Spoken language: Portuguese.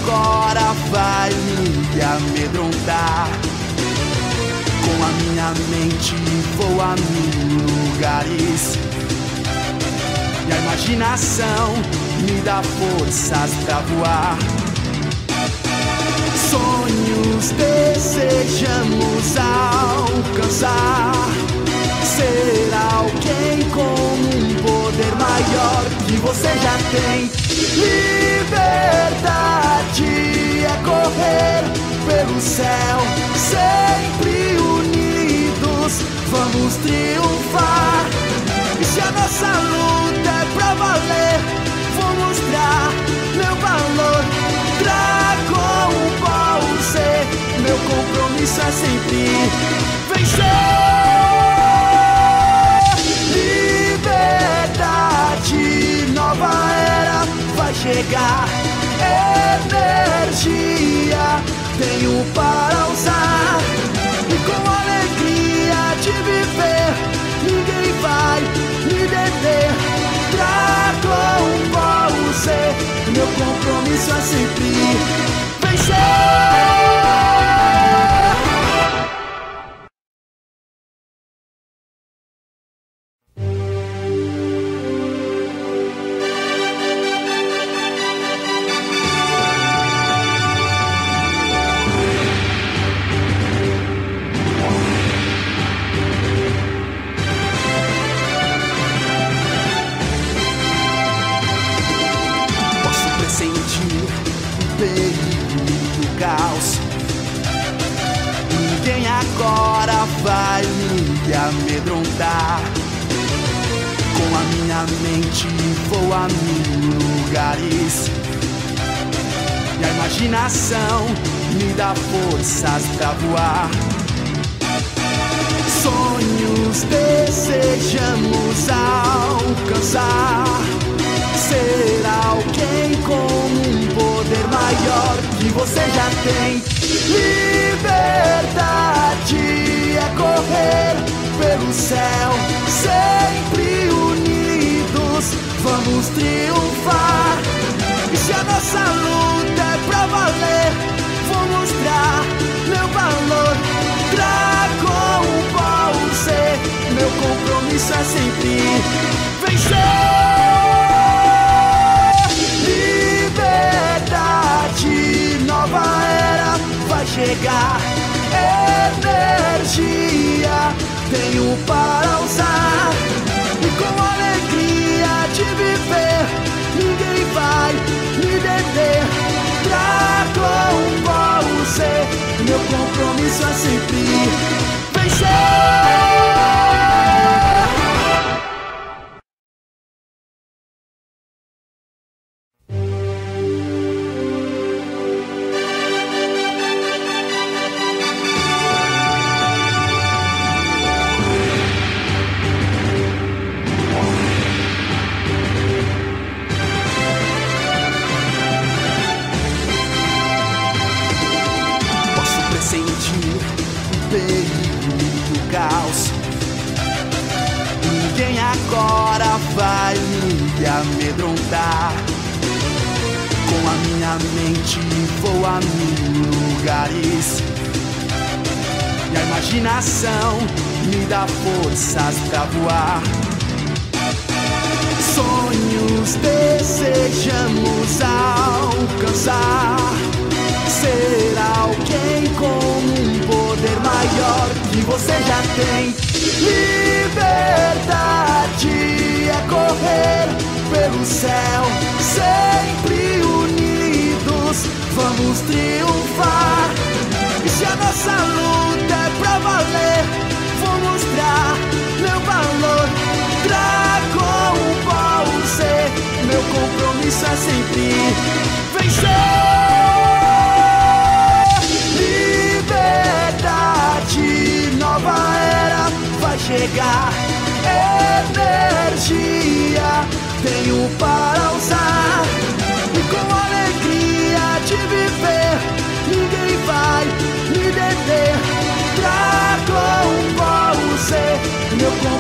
agora vai me amedrontar. Com a minha mente vou a mil lugares e a imaginação me dá forças pra voar. Sonhos desejamos alcançar, ser alguém com um poder maior que você já tem. Liberdade é correr pelo céu, sempre unidos vamos triunfar. E se a nossa luta é pra valer, vou mostrar meu valor. Dragon Ball Z, meu compromisso é sempre vencer. Liberdade, nova era vai chegar. Energia tenho para usar, e com alegria de viver ninguém vai me deter. Dragon Ball Z, meu compromisso é sempre vencer. Ninguém agora vai me amedrontar. Com a minha mente vou a mil lugares e a imaginação me dá forças pra voar. Sonhos desejamos alcançar, ser alguém com um poder maior que você já tem. Liberdade é correr pelo céu, sempre unidos vamos triunfar. E se a nossa luta é pra valer, vou mostrar meu valor. Dragon Ball Z, meu compromisso é sempre vencer. Nova era vai chegar. Energia tenho para usar, e com alegria de viver ninguém vai me deter. Dragon Ball Z, meu compromisso é sempre vencer. Ninguém agora vai me amedrontar. Com a minha mente vou a mil lugares e a imaginação me dá forças pra voar. Sonhos desejamos alcançar, ser alguém com um poder maior que você já tem. Liberdade é correr pelo céu, sempre unidos vamos triunfar. E se a nossa luta é pra valer, vou mostrar meu valor. Dragon Ball Z, meu compromisso é sempre vencer. Liberdade, nova era vai chegar. Energia tenho para usar, e com alegria de viver ninguém vai me deter. Dragon Ball Z, meu compromisso